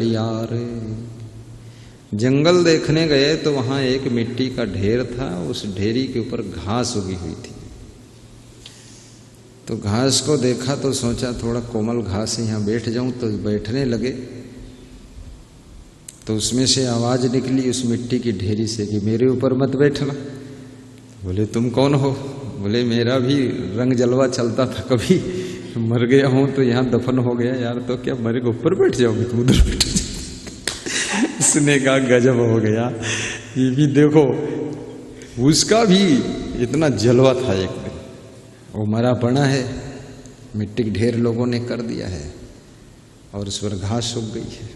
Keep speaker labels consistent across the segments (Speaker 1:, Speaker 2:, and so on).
Speaker 1: यार जंगल देखने गए तो वहां एक मिट्टी का ढेर था। उस ढेरी के ऊपर घास उगी हुई थी। तो घास को देखा तो सोचा थोड़ा कोमल घास है, यहाँ बैठ जाऊं। तो बैठने लगे तो उसमें से आवाज निकली उस मिट्टी की ढेरी से कि मेरे ऊपर मत बैठना। बोले तुम कौन हो? बोले मेरा भी रंग जलवा चलता था, कभी मर गया हूं तो यहाँ दफन हो गया यार, तो क्या मेरे के ऊपर बैठ जाओगे तुम? उधर बैठ उसने कहा गजब हो गया, ये भी देखो उसका भी इतना जलवा था। एक दिन वो मरा पड़ा है, मिट्टी के ढेर लोगों ने कर दिया है और उस पर घास सूख गई है।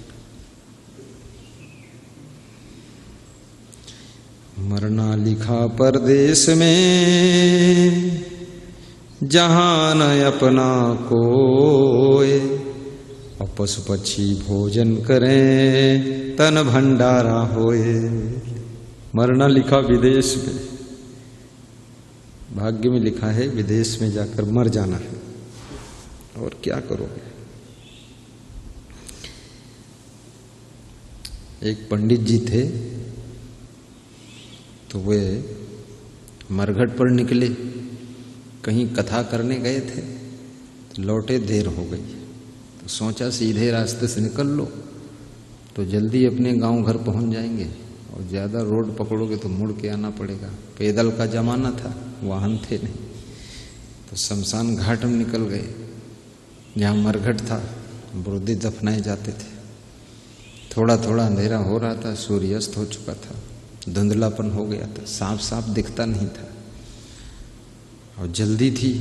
Speaker 1: मरना लिखा परदेश में जहां न अपना कोय, और पशु पक्षी भोजन करें तन भंडारा होए। मरना लिखा विदेश में, भाग्य में लिखा है विदेश में जाकर मर जाना है, और क्या करोगे। एक पंडित जी थे तो वे मरघट पर निकले, कहीं कथा करने गए थे, तो लौटे देर हो गई। तो सोचा सीधे रास्ते से निकल लो तो जल्दी अपने गांव घर पहुंच जाएंगे, और ज़्यादा रोड पकड़ोगे तो मुड़ के आना पड़ेगा। पैदल का जमाना था, वाहन थे नहीं। तो शमशान घाट में निकल गए, जहाँ मरघट था, मुर्दे दफनाए जाते थे। थोड़ा थोड़ा अंधेरा हो रहा था, सूर्यास्त हो चुका था, धुंधलापन हो गया था, साफ साफ दिखता नहीं था। और जल्दी थी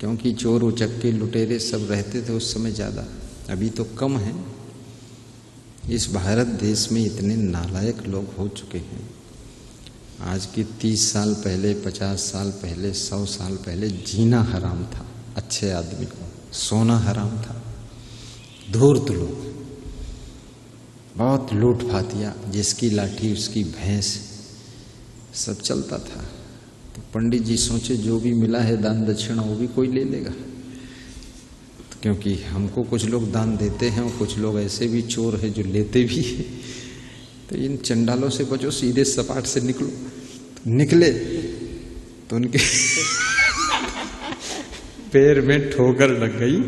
Speaker 1: क्योंकि चोर उचक्के लुटेरे सब रहते थे उस समय ज़्यादा, अभी तो कम है। इस भारत देश में इतने नालायक लोग हो चुके हैं। आज की 30 साल पहले, 50 साल पहले, 100 साल पहले जीना हराम था अच्छे आदमी को, सोना हराम था। धूर्त लोग, बहुत लूट फातिया, जिसकी लाठी उसकी भैंस, सब चलता था। तो पंडित जी सोचे जो भी मिला है दान दक्षिणा वो भी कोई ले लेगा, तो क्योंकि हमको कुछ लोग दान देते हैं और कुछ लोग ऐसे भी चोर हैं जो लेते भी हैं। तो इन चंडालों से बचो, सीधे सपाट से निकलो। तो निकले तो उनके पैर में ठोकर लग गई,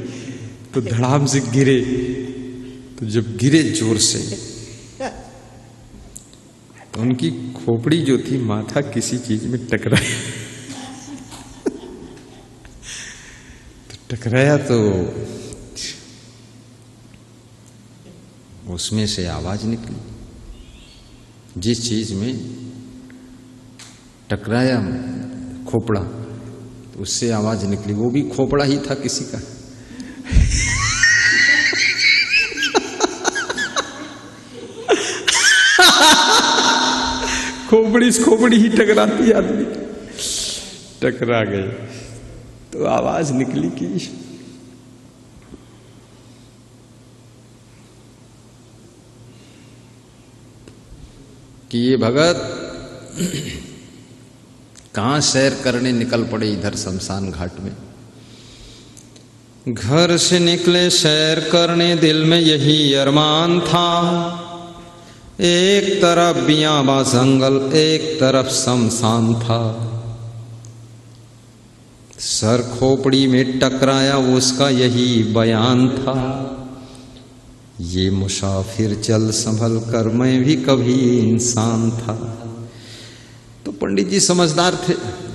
Speaker 1: तो धड़ाम से गिरे। तो जब गिरे जोर से तो उनकी खोपड़ी जो थी, माथा किसी चीज में टकराया। तो टकराया तो उसमें से आवाज निकली। जिस चीज में टकराया खोपड़ा, तो उससे आवाज निकली, वो भी खोपड़ा ही था किसी का। खोपड़ी ही टकराती आदमी, टकरा गए। तो आवाज निकली कि ये भगत कहां सैर करने निकल पड़े इधर शमशान घाट में। घर से निकले सैर करने, दिल में यही अरमान था। एक तरफ बियाबा जंगल, एक तरफ शमशान था। सर खोपड़ी में टकराया, उसका यही बयान था। ये मुसाफिर चल संभल कर, मैं भी कभी इंसान था। तो पंडित जी समझदार थे।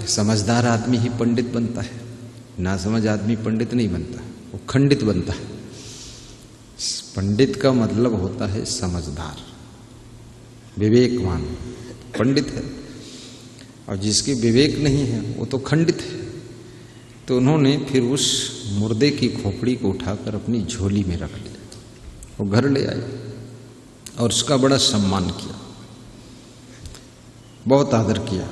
Speaker 1: समझदार आदमी ही पंडित बनता है, ना समझ आदमी पंडित नहीं बनता, वो खंडित बनता है। पंडित का मतलब होता है समझदार, विवेकवान। पंडित है, और जिसके विवेक नहीं है वो तो खंडित है। तो उन्होंने फिर उस मुर्दे की खोपड़ी को उठाकर अपनी झोली में रख लिया, वो घर ले आए और उसका बड़ा सम्मान किया, बहुत आदर किया।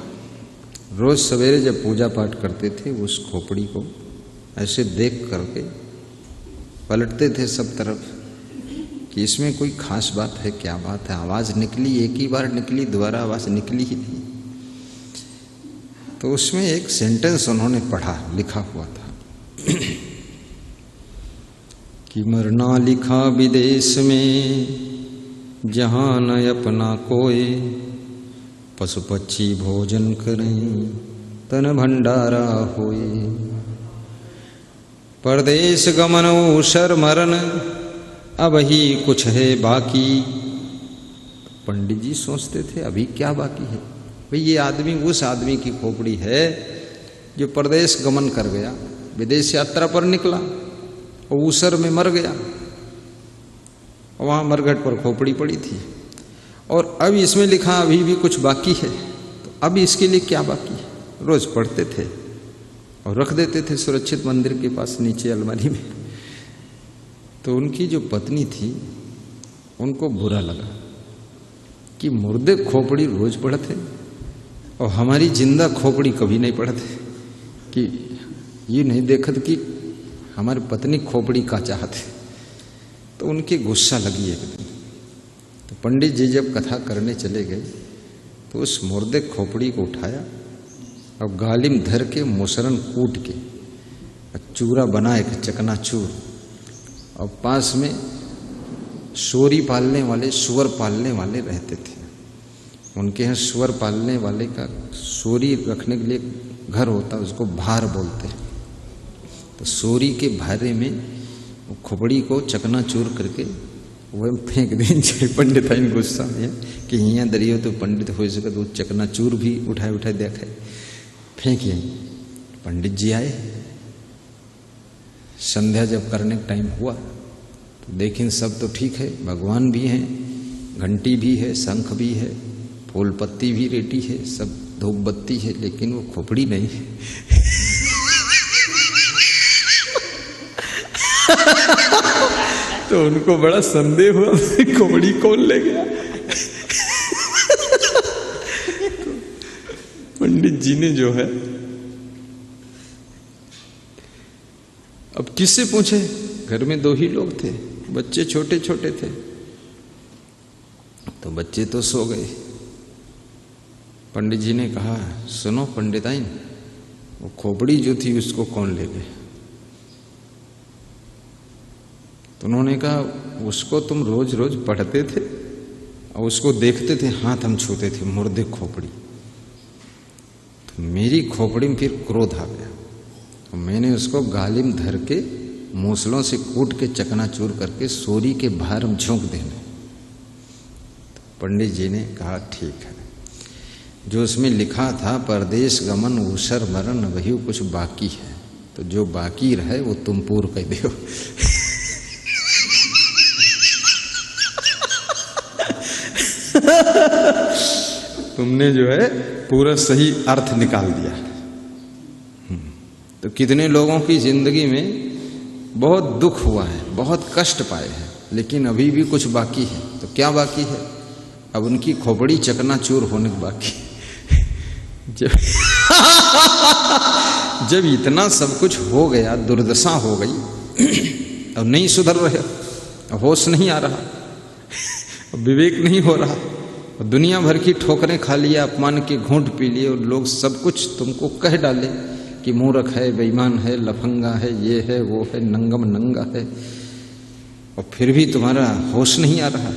Speaker 1: रोज सवेरे जब पूजा पाठ करते थे, उस खोपड़ी को ऐसे देख करके पलटते थे सब तरफ कि इसमें कोई खास बात है, क्या बात है। आवाज निकली, एक ही बार निकली, दोबारा आवाज निकली ही नहीं। तो उसमें एक सेंटेंस उन्होंने पढ़ा, लिखा हुआ था कि मरना लिखा विदेश में, जहाँ न अपना कोई, पशु पक्षी भोजन करें तन भंडारा होए। परदेश गमन ऊषर मरण, अब ही कुछ है बाकी। पंडित जी सोचते थे अभी क्या बाकी है भाई, ये आदमी उस आदमी की खोपड़ी है जो परदेश गमन कर गया, विदेश यात्रा पर निकला और ऊसर में मर गया, और वहाँ मरघट पर खोपड़ी पड़ी थी। और अब इसमें लिखा अभी भी कुछ बाकी है, तो अब इसके लिए क्या बाकी है? रोज पढ़ते थे और रख देते थे सुरक्षित मंदिर के पास नीचे अलमारी में। तो उनकी जो पत्नी थी उनको बुरा लगा कि मुर्दे खोपड़ी रोज पढ़ते और हमारी जिंदा खोपड़ी कभी नहीं पढ़ते, कि ये नहीं देखत कि हमारी पत्नी खोपड़ी का चाहते। तो उनके गुस्सा लगी एक दिन। तो पंडित जी जब कथा करने चले गए तो उस मुर्दे खोपड़ी को उठाया और गालिम धर के मुसरन कूट के चूरा बनाए चकनाचूर, और पास में सोरी पालने वाले, सुअर पालने वाले रहते थे। उनके यहाँ सुअर पालने वाले का सोरी रखने के लिए घर होता, उसको भार बोलते हैं। तो सोरी के भारे में वो खोपड़ी को चकनाचूर करके वह फेंक दें। पंडित इन गुस्सा में कि यहाँ दरियो तो पंडित हो सके तो चकनाचूर भी उठाए उठाए देखे फेंकिए। पंडित जी आए, संध्या जब करने का टाइम हुआ तो देखें सब तो ठीक है, भगवान भी हैं, घंटी भी है, शंख भी है, फूल पत्ती भी रेडी है, सब धूप बत्ती है, लेकिन वो खोपड़ी नहीं है। तो उनको बड़ा संदेह हुआ खोपड़ी कौन ले गया। तो पंडित जी ने जो है अब किससे पूछे, घर में 2 ही लोग थे, बच्चे छोटे छोटे थे। तो बच्चे तो सो गए। पंडित जी ने कहा सुनो पंडिताइन, वो खोपड़ी जो थी उसको कौन ले गए? तो उन्होंने कहा उसको तुम रोज रोज पढ़ते थे और उसको देखते थे, हाथ हम छूते थे, मुर्दे खोपड़ी। तो मेरी खोपड़ी में फिर क्रोध आ गया और मैंने उसको गालिम धर के मूसलों से कूट के चकनाचूर करके सोरी के भार में झोंक देने। तो पंडित जी ने कहा ठीक है, जो उसमें लिखा था परदेश गमन ऊषर मरण वही कुछ बाकी है, तो जो बाकी रहे वो तुम पूर्ण कह दो। तुमने जो है पूरा सही अर्थ निकाल दिया। तो कितने लोगों की जिंदगी में बहुत दुख हुआ है, बहुत कष्ट पाए हैं, लेकिन अभी भी कुछ बाकी है। तो क्या बाकी है? अब उनकी खोपड़ी चकनाचूर होने की बाकी। जब इतना सब कुछ हो गया, दुर्दशा हो गई, अब नहीं सुधर रहे, होश नहीं आ रहा, विवेक नहीं हो रहा, और दुनिया भर की ठोकरें खा लिया, अपमान के घूंट पी लिए, और लोग सब कुछ तुमको कह डाले कि मूर्ख है, बेईमान है, लफंगा है, ये है, वो है, नंगम नंगा है, और फिर भी तुम्हारा होश नहीं आ रहा।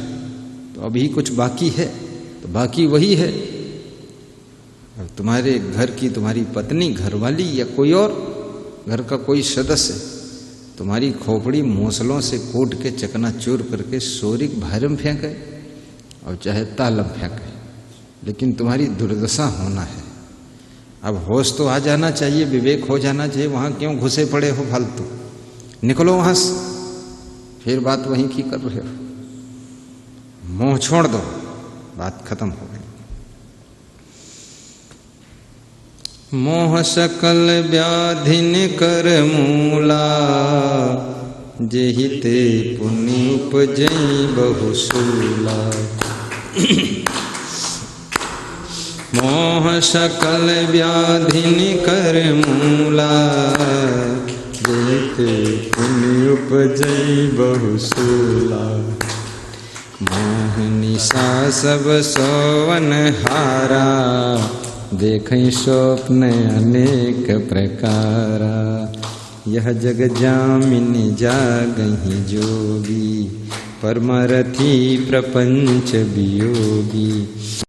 Speaker 1: तो अभी कुछ बाकी है, तो बाकी वही है। अब तुम्हारे घर की तुम्हारी पत्नी, घरवाली या कोई और घर का कोई सदस्य तुम्हारी खोपड़ी मूसलों से कूट के चकनाचूर करके सोरी के भारे में फेंके और चाहे तालब फेंके, लेकिन तुम्हारी दुर्दशा होना है। अब होश तो आ जाना चाहिए, विवेक हो जाना चाहिए। वहां क्यों घुसे पड़े हो फालतू? निकलो वहां से, फिर बात वहीं की कर रहे हो। मोह छोड़ दो, बात खत्म हो गई। मोह सकल व्याधिन कर मूला, जेहि ते पुण्य उपजई बहुसूला। मोह सकल व्याधिन कर मूला, जेहि ते पुण्य उपजई बहुसूला। मोह निशा सब सोवन हारा, देखई स्वप्न अनेक प्रकारा। यह जग जामिन जागहि जोगी, परमरथी प्रपंच वियोगी।